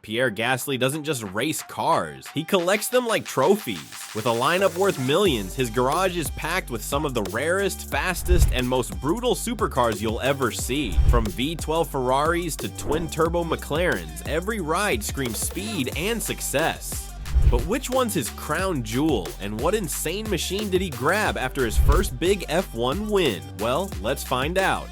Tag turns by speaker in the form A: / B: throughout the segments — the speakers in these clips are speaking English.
A: PierreGasly doesn't just race cars, he collects them like trophies. With a lineup worth millions, his garage is packed with some of the rarest, fastest, and most brutal supercars you'll ever see. From V12 Ferraris to twin-turbo McLarens, every ride screams speed and success. But which one's his crown jewel, and what insane machine did he grab after his first big F1 win? Well, let's find out.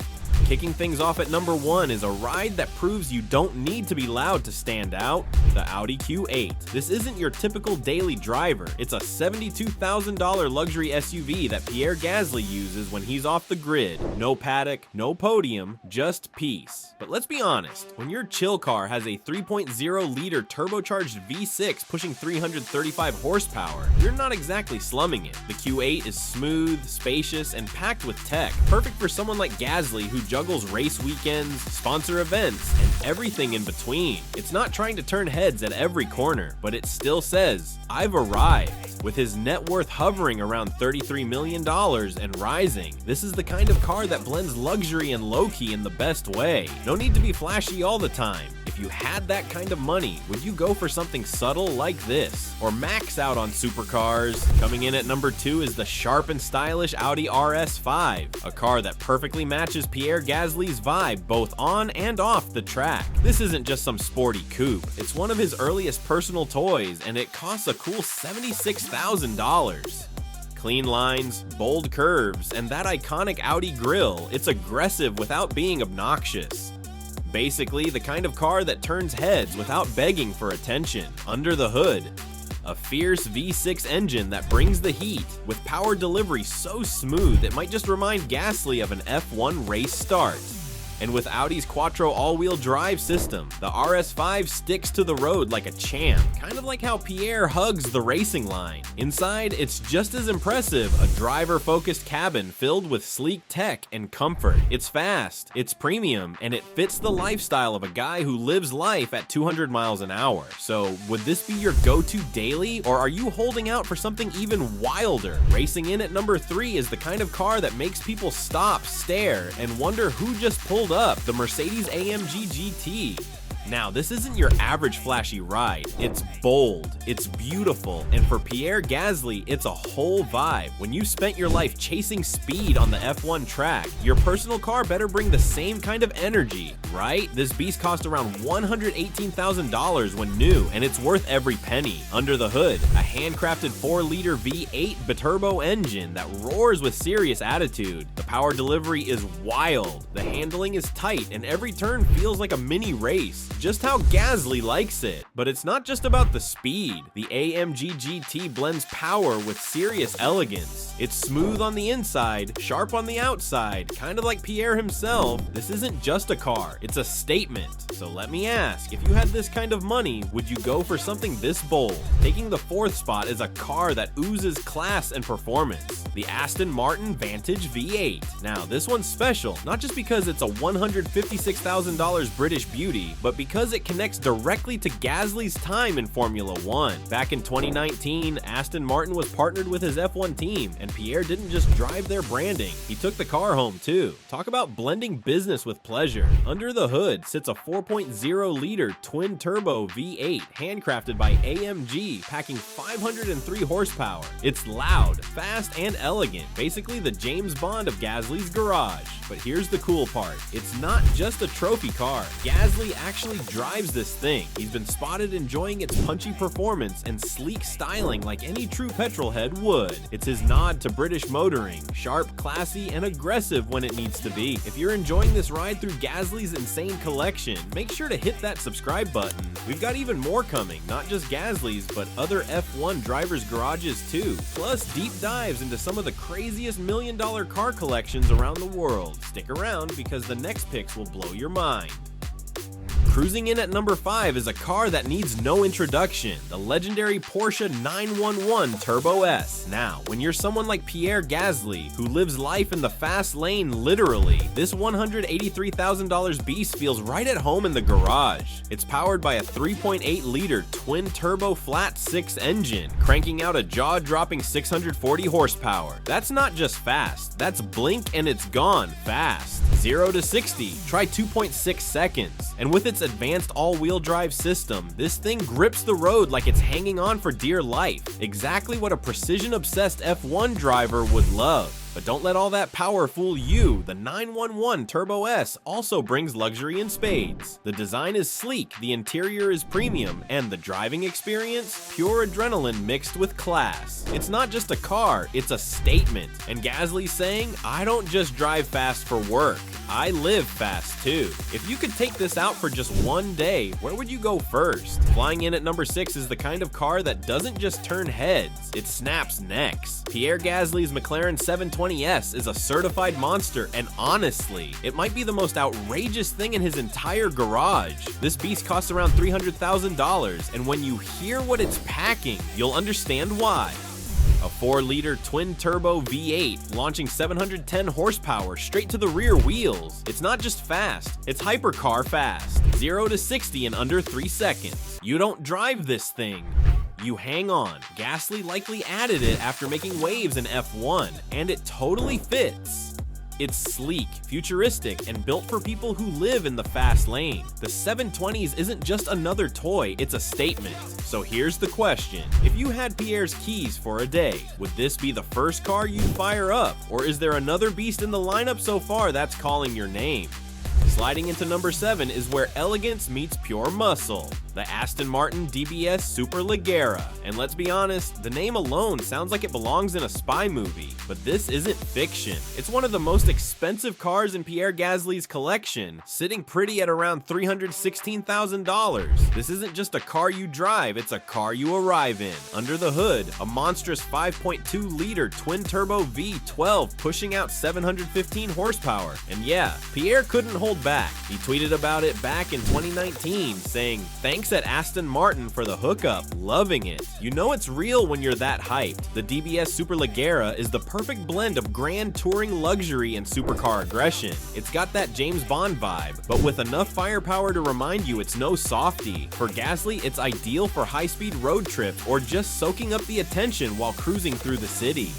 A: Kicking things off at number 1 is a ride that proves you don't need to be loud to stand out, the Audi Q8. This isn't your typical daily driver, it's a $72,000 luxury SUV that PierreGasly uses when he's off the grid. No paddock, no podium, just peace. But let's be honest, when your chill car has a 3.0-liter turbocharged V6 pushing 335 horsepower, you're not exactly slumming it. The Q8 is smooth, spacious, and packed with tech, perfect for someone like Gasly who juggles race weekends, sponsor events, and everything in between. It's not trying to turn heads at every corner, but it still says, "I've arrived." With his net worth hovering around $33 million and rising, this is the kind of car that blends luxury and low-key in the best way. No need to be flashy all the time. If you had that kind of money, would you go for something subtle like this? Or max out on supercars? Coming in at number 2 is the sharp and stylish Audi RS5, a car that perfectly matches PierreGasly's vibe both on and off the track. This isn't just some sporty coupe, it's one of his earliest personal toys, and it costs a cool $76,000. Clean lines, bold curves, and that iconic Audi grille, it's aggressive without being obnoxious. Basically, the kind of car that turns heads without begging for attention. Under the hood, a fierce V6 engine that brings the heat, with power delivery so smooth it might just remind Gasly of an F1 race start. And with Audi's Quattro all-wheel drive system, the RS5 sticks to the road like a champ, kind of like how Pierre hugs the racing line. Inside, it's just as impressive, a driver-focused cabin filled with sleek tech and comfort. It's fast, it's premium, and it fits the lifestyle of a guy who lives life at 200 miles an hour. So, would this be your go-to daily, or are you holding out for something even wilder? Racing in at number 3 is the kind of car that makes people stop, stare, and wonder who just pulled up, the Mercedes-AMG GT. Now, this isn't your average flashy ride. It's bold, it's beautiful, and for PierreGasly, it's a whole vibe. When you've spent your life chasing speed on the F1 track, your personal car better bring the same kind of energy, right? This beast cost around $118,000 when new, and it's worth every penny. Under the hood, a handcrafted 4-liter V8 biturbo engine that roars with serious attitude. The power delivery is wild, the handling is tight, and every turn feels like a mini race. Just how Gasly likes it. But it's not just about the speed. The AMG GT blends power with serious elegance. It's smooth on the inside, sharp on the outside, kind of like Pierre himself. This isn't just a car, it's a statement. So let me ask, if you had this kind of money, would you go for something this bold? Taking the 4th spot is a car that oozes class and performance. The Aston Martin Vantage V8. Now, this one's special, not just because it's a $156,000 British beauty, but because it connects directly to Gasly's time in Formula 1. Back in 2019, Aston Martin was partnered with his F1 team, and Pierre didn't just drive their branding, he took the car home too. Talk about blending business with pleasure. Under the hood sits a 4.0-liter twin-turbo V8 handcrafted by AMG, packing 503 horsepower. It's loud, fast, and elegant, basically the James Bond of Gasly's garage. But here's the cool part, it's not just a trophy car. Gasly actually drives this thing. He's been spotted enjoying its punchy performance and sleek styling like any true petrolhead would. It's his nod to British motoring, sharp, classy, and aggressive when it needs to be. If you're enjoying this ride through Gasly's insane collection, make sure to hit that subscribe button. We've got even more coming, not just Gasly's, but other F1 drivers' garages too. Plus, deep dives into some of the craziest million-dollar car collections around the world. Stick around because the next picks will blow your mind. Cruising in at number 5 is a car that needs no introduction, the legendary Porsche 911 Turbo S. Now, when you're someone like PierreGasly, who lives life in the fast lane literally, this $183,000 beast feels right at home in the garage. It's powered by a 3.8-liter twin-turbo flat-6 engine, cranking out a jaw-dropping 640 horsepower. That's not just fast, that's blink and it's gone fast. 0 to 60, try 2.6 seconds. And with its its advanced all-wheel drive system, this thing grips the road like it's hanging on for dear life. Exactly what a precision-obsessed F1 driver would love. But don't let all that power fool you. The 911 Turbo S also brings luxury in spades. The design is sleek, the interior is premium, and the driving experience? Pure adrenaline mixed with class. It's not just a car, it's a statement. And Gasly's saying, I don't just drive fast for work, I live fast too. If you could take this out for just one day, where would you go first? Flying in at number 6 is the kind of car that doesn't just turn heads, it snaps necks. Pierre Gasly's McLaren 720S is a certified monster, and honestly, it might be the most outrageous thing in his entire garage. This beast costs around $300,000, and when you hear what it's packing, you'll understand why. A 4-liter twin-turbo V8 launching 710 horsepower straight to the rear wheels. It's not just fast, it's hypercar fast. 0 to 60 in under 3 seconds. You don't drive this thing, you hang on. Gasly likely added it after making waves in F1, and it totally fits. It's sleek, futuristic, and built for people who live in the fast lane. The 720s isn't just another toy, it's a statement. So here's the question. If you had Pierre's keys for a day, would this be the first car you'd fire up? Or is there another beast in the lineup so far that's calling your name? Sliding into number 7 is where elegance meets pure muscle. The Aston Martin DBS Superleggera. And let's be honest, the name alone sounds like it belongs in a spy movie, but this isn't fiction. It's one of the most expensive cars in Pierre Gasly's collection, sitting pretty at around $316,000. This isn't just a car you drive, it's a car you arrive in. Under the hood, a monstrous 5.2-liter twin-turbo V12 pushing out 715 horsepower. And yeah, Pierre couldn't hold back. He tweeted about it back in 2019, saying, "Thanks at Aston Martin for the hookup, loving it." You know it's real when you're that hyped. The DBS Superleggera is the perfect blend of grand touring luxury and supercar aggression. It's got that James Bond vibe, but with enough firepower to remind you it's no softie. For Gasly, it's ideal for high-speed road trips or just soaking up the attention while cruising through the city.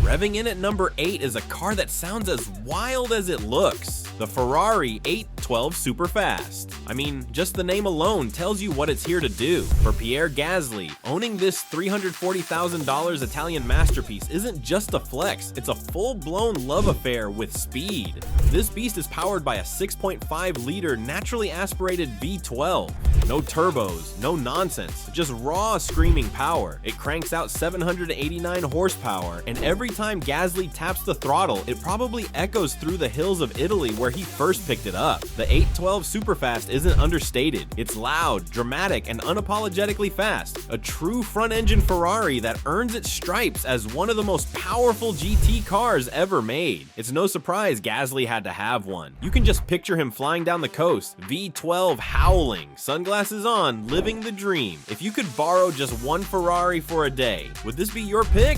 A: Revving in at number 8 is a car that sounds as wild as it looks. The Ferrari 812 Superfast. I mean, just the name alone tells you what it's here to do. For Pierre Gasly, owning this $340,000 Italian masterpiece isn't just a flex, it's a full-blown love affair with speed. This beast is powered by a 6.5-liter naturally aspirated V12. No turbos, no nonsense, just raw screaming power. It cranks out 789 horsepower, and every time Gasly taps the throttle, it probably echoes through the hills of Italy where he first picked it up. The 812 Superfast isn't understated. It's loud, dramatic, and unapologetically fast. A true front-engine Ferrari that earns its stripes as one of the most powerful GT cars ever made. It's no surprise Gasly had to have one. You can just picture him flying down the coast, V12 howling, sunglasses on, living the dream. If you could borrow just one Ferrari for a day, would this be your pick?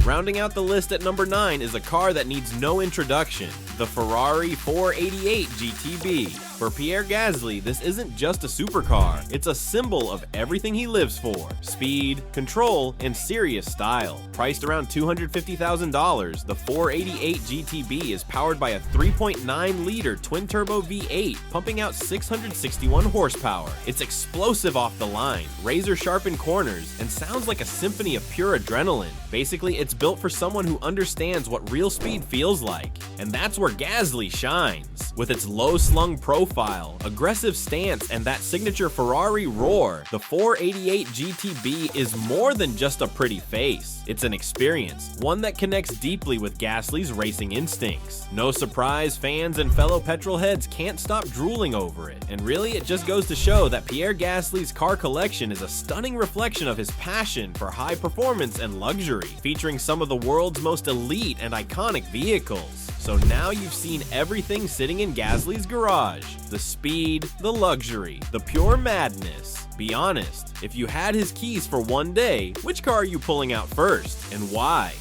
A: Rounding out the list at number 9 is a car that needs no introduction, the Ferrari 488 GTB. For Pierre Gasly, this isn't just a supercar, it's a symbol of everything he lives for: speed, control, and serious style. Priced around $250,000, the 488 GTB is powered by a 3.9-liter twin-turbo V8, pumping out 661 horsepower. It's explosive off the line, razor-sharp in corners, and sounds like a symphony of pure adrenaline. Basically, it's built for someone who understands what real speed feels like. And that's where Gasly shines. With its low-slung profile, aggressive stance, and that signature Ferrari roar, the 488 GTB is more than just a pretty face. It's an experience, one that connects deeply with Gasly's racing instincts. No surprise, fans and fellow petrol heads can't stop drooling over it. And really, it just goes to show that Pierre Gasly's car collection is a stunning reflection of his passion for high performance and luxury, featuring some of the world's most elite and iconic vehicles. So now you've seen everything sitting in Gasly's garage. The speed, the luxury, the pure madness. Be honest, if you had his keys for one day, which car are you pulling out first, and why?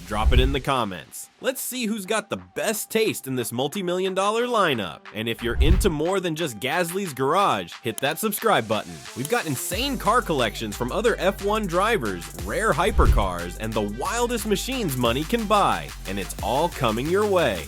A: Drop it in the comments. Let's see who's got the best taste in this multi-million-dollar lineup. And if you're into more than just Gasly's garage, hit that subscribe button. We've got insane car collections from other F1 drivers, rare hypercars, and the wildest machines money can buy. And it's all coming your way.